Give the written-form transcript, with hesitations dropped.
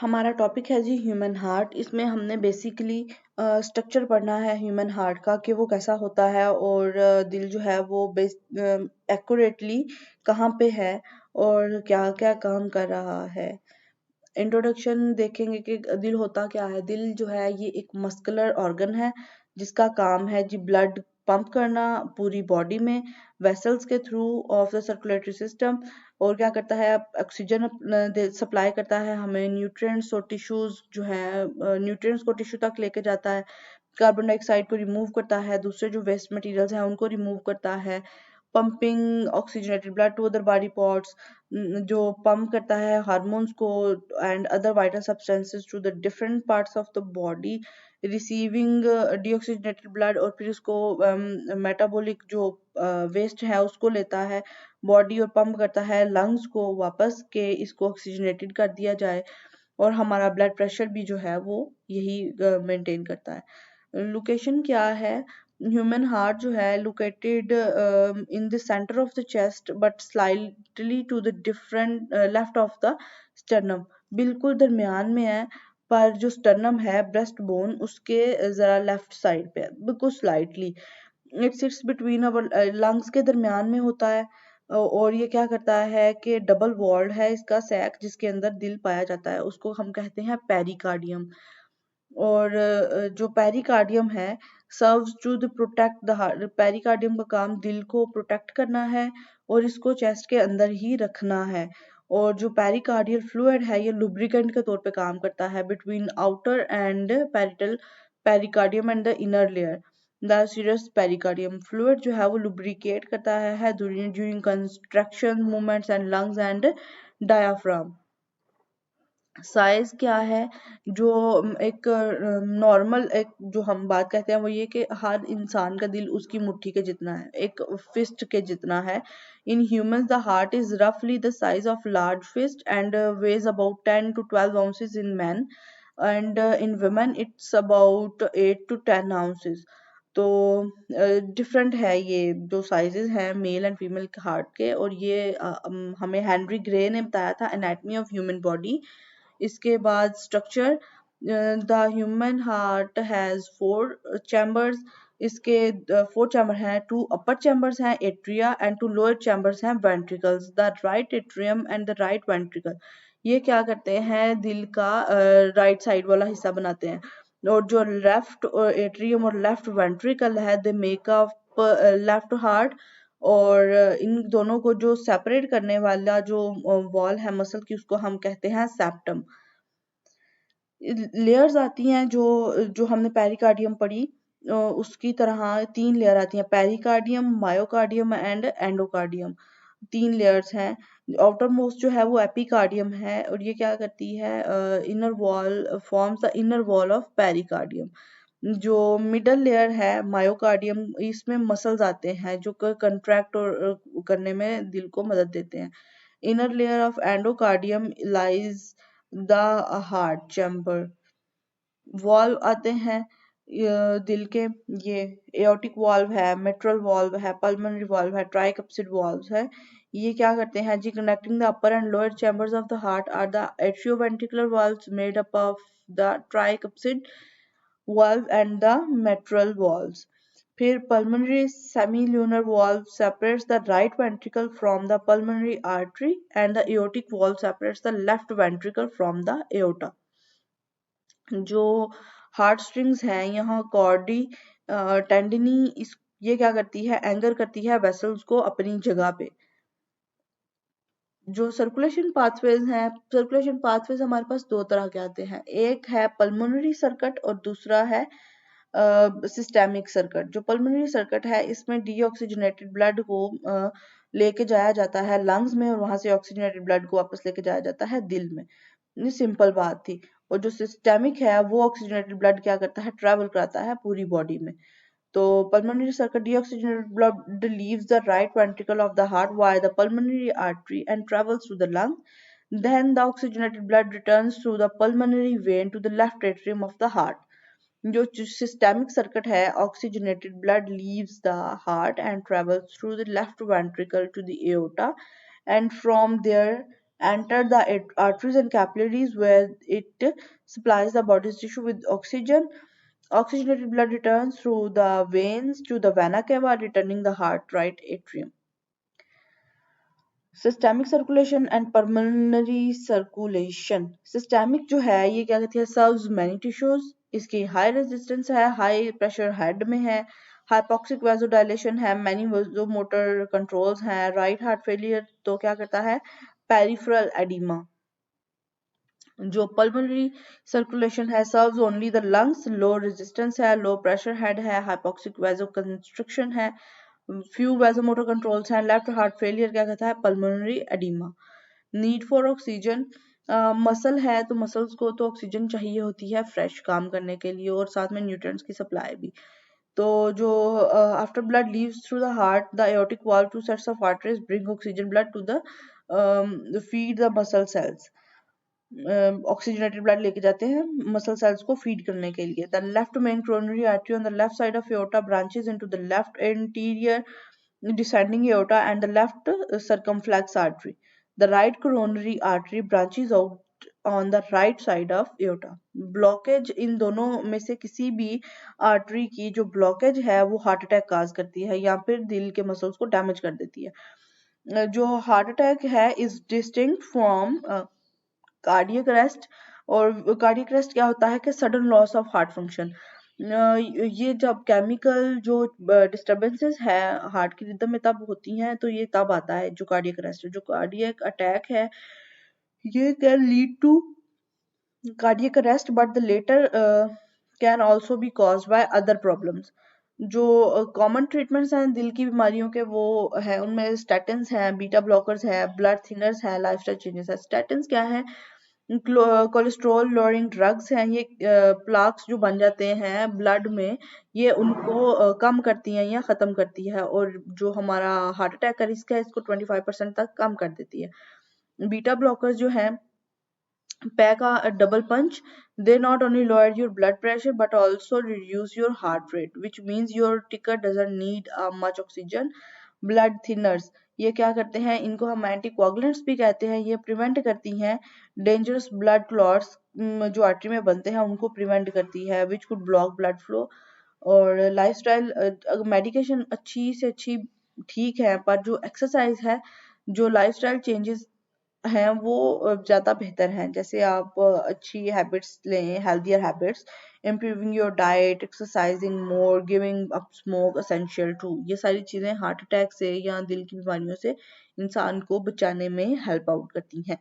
हमारा टॉपिक है जी human heart. इसमें हमने बेसिकली स्ट्रक्चर पढ़ना है ह्यूमन हार्ट का कि वो कैसा होता है और दिल जो है वो एक्यूरेटली कहाँ पे है और क्या क्या काम कर रहा है। इंट्रोडक्शन देखेंगे कि दिल होता क्या है। दिल जो है ये एक मस्कुलर ऑर्गन है जिसका काम है जी ब्लड पंप करना पूरी बॉडी में वेसल्स के through of the circulatory system. और क्या करता है, ऑक्सीजन सप्लाई करता है हमें, न्यूट्रिएंट्स और टिश्यूज जो है न्यूट्रिएंट्स को टिश्यू तक लेके जाता है, कार्बन डाइऑक्साइड को रिमूव करता है, दूसरे जो वेस्ट मटेरियल्स हैं उनको रिमूव करता है, pumping oxygenated blood to other body parts, जो पंप करता है हार्मोन्स को and other vital substances to the different parts of the body, receiving deoxygenated blood और फिर उसको मेटाबॉलिक जो वेस्ट है उसको लेता है बॉडी और पंप करता है लंग्स को वापस के इसको ऑक्सीजनेटेड कर दिया जाए। और हमारा ब्लड प्रेशर भी जो है वो यही मेंटेन करता है। लोकेशन क्या है, ह्यूमन हार्ट जो है located in the centre of the chest but slightly to the different left of the sternum, बिल्कुल दरमियान में है पर जो स्टर्नम है ब्रेस्ट बोन उसके जरा लेफ्ट साइड पे है, बिल्कुल slightly. It sits between our lungs के दरमियान में होता है। और ये क्या करता है कि डबल वॉल्ड है इसका सैक जिसके अंदर दिल पाया जाता है, उसको हम कहते हैं पेरिकार्डियम। और जो पेरिकार्डियम है serves to the protect the heart. Pericardium का काम दिल को प्रोटेक्ट करना है और इसको चेस्ट के अंदर ही रखना है। और जो पेरिकार्डियल फ्लूइड है ये लुब्रिकेंट के तौर पे काम करता है between outer and parietal pericardium and the inner layer the serous pericardium. Fluid जो है वो लुब्रिकेट करता है during construction movements and lungs and diaphragm. Size क्या है, जो एक नॉर्मल एक जो हम बात कहते हैं वो ये कि हर इंसान का दिल उसकी मुट्ठी के जितना है, एक फिस्ट के जितना है। In humans the heart is रफली the size of large fist and weighs about 10 to 12 ounces in men and in women it's about 8 to 10 ounces। तो डिफरेंट है ये जो साइजेस हैं मेल एंड फीमेल हार्ट के। और ये हमें हेनरी ग्रे ने बताया था एनाटॉमी ऑफ ह्यूमन बॉडी। इसके बाद structure, the human heart has 4 chambers. इसके 4 चैम्बर हैं, 2 अपर चैम्बर्स हैं एट्रिया एंड 2 लोअर चैम्बर्स हैं ventricles. The right atrium and the right ventricle ये क्या करते हैं, दिल का राइट साइड वाला हिस्सा बनाते हैं। और जो लेफ्ट एट्रियम और लेफ्ट वेंट्रिकल है they make up left heart. और इन दोनों को जो सेपरेट करने वाला जो वॉल है मसल की उसको हम कहते हैं सेप्टम। लेयर्स आती हैं जो जो हमने पेरिकार्डियम पढ़ी उसकी तरह 3 लेयर आती हैं, pericardium, myocardium and endocardium. 3 layers हैं। आउटर मोस्ट जो है वो एपिकार्डियम है और ये क्या करती है, inner wall forms the inner wall of pericardium. जो मिडल लेयर है मायोकार्डियम इसमें मसल्स आते हैं जो कंट्रैक्ट और करने में दिल को मदद देते हैं। Inner layer of endocardium lies the heart chamber. Valve आते हैं दिल के, ये एओर्टिक वाल्व है, मिट्रल वाल्व है, पल्मोनरी वाल्व है, ट्राइकप्सिड वाल्व्स है। ये क्या करते हैं जी, connecting the upper and lower chambers of the heart are the atrioventricular valves made up of the tricuspid valve and the mitral valves. फिर pulmonary semilunar valve separates the right ventricle from the pulmonary artery and the aortic valve separates the left ventricle from the aorta। जो heart strings हैं यहाँ कॉर्डी टेंडिनी इस ये क्या करती है, anger करती है वेसल्स को अपनी जगह पे। जो सर्कुलेशन पाथवेज हैं, सर्कुलेशन पाथवेज हमारे पास 2 तरह के आते हैं, एक है पल्मोनरी सर्किट और दूसरा है सिस्टेमिक सर्किट। जो पल्मोनरी सर्किट है इसमें डीऑक्सीजनेटेड ब्लड को लेके जाया जाता है लंग्स में और वहां से ऑक्सीजनेटेड ब्लड को वापस लेके जाया जाता है दिल में। ये सिंपल बात थी। और जो सिस्टेमिक है वो ऑक्सीजनेटेड ब्लड क्या करता है, ट्रेवल कराता है पूरी बॉडी में। तो pulmonary circuit deoxygenated blood leaves the right ventricle of the heart via the pulmonary artery and travels to the lung. Then the oxygenated blood returns through the pulmonary vein to the left atrium of the heart. जो systemic circuit है, oxygenated blood leaves the heart and travels through the left ventricle to the aorta and from there enter the arteries and capillaries where it supplies the body's tissue with oxygen. Oxygenated blood returns through the veins to the vena cava, returning the heart right atrium. Systemic circulation and pulmonary circulation. Systemic जो है ये क्या कहती है, serves many tissues. इसकी high resistance है, high pressure head में है, हाइपोक्सिक वेजोडाइलेशन है, मैनी मोटर कंट्रोल्स हैं. राइट हार्ट फेलियर तो क्या करता है, पेरिफेरल एडिमा. जो पल्मोनरी सर्कुलेशन है, serves only the lungs. Low resistance है, लो प्रेशर हेड है, हाइपोक्सिक वेजो कंस्ट्रिक्शन है, फ्यू वेजोमोटर कंट्रोल्स हैं. लेफ्ट हार्ट फेलियर क्या कहता है, pulmonary oedema. Need for oxygen. Muscle है तो मसल्स को तो ऑक्सीजन चाहिए होती है फ्रेश काम करने के लिए, और साथ में न्यूट्रिएंट्स की सप्लाई भी. तो जो after blood leaves through the heart, the aortic valve, two sets of arteries bring oxygen blood to the feed the muscle cells. Oxygenated blood लेके जाते हैं मसल सेल्स को फीड करने के लिए. The left main coronary artery on the left side of aorta branches into the left anterior descending aorta and the left circumflex artery. The right coronary artery branches out on the right side of aorta. Blockage इन दोनों में से किसी भी artery की जो blockage है वो हार्ट अटैक काज करती है या फिर दिल के मसल्स को डैमेज कर देती है. जो हार्ट अटैक है is distinct from cardiac arrest. और कार्डियक अरेस्ट क्या होता है कि sudden loss of heart function. ये जब केमिकल जो डिस्टरबेंसेस है हार्ट की रिदम में तब होती हैं, तो ये तब आता है जो कार्डियक अरेस्ट. जो कार्डियक अटैक है ये can lead to cardiac arrest, but the later can also be caused by other problems. जो कॉमन ट्रीटमेंट्स हैं दिल की बीमारियों के वो है, उनमें स्टैटिन्स हैं, बीटा ब्लॉकर्स है, ब्लड थिनर्स है, लाइफस्टाइल चेंजेस है. स्टैटिन्स क्या है, कोलेस्ट्रॉल लोअरिंग ड्रग्स हैं. ये प्लाक्स जो बन जाते हैं ब्लड में ये उनको कम करती हैं या ख़त्म करती है, और जो हमारा हार्ट अटैक का रिस्क है इसको 25% तक कम कर देती है. बीटा ब्लॉकर्स जो है pack a double punch. They not only lower your blood pressure but also reduce your heart rate, which means your ticker doesn't need much oxygen. Blood thinners ये क्या करते हैं, इनको हम एंटीकोगुलेंट्स भी कहते हैं. ये प्रिवेंट करती हैं डेंजरस ब्लड क्लॉट्स जो आर्टरी में बनते हैं उनको प्रिवेंट करती है, which could block blood flow. और लाइफस्टाइल मेडिकेशन अच्छी से अच्छी ठीक है, पर जो एक्सरसाइज है, जो लाइफस्टाइल चेंजेस हैं वो ज़्यादा बेहतर हैं. जैसे आप अच्छी हैबिट्स लें, healthier habits, improving your diet, exercising more, giving up smoke essential too. ये सारी चीज़ें हार्ट अटैक से या दिल की बीमारियों से इंसान को बचाने में हेल्प आउट करती हैं.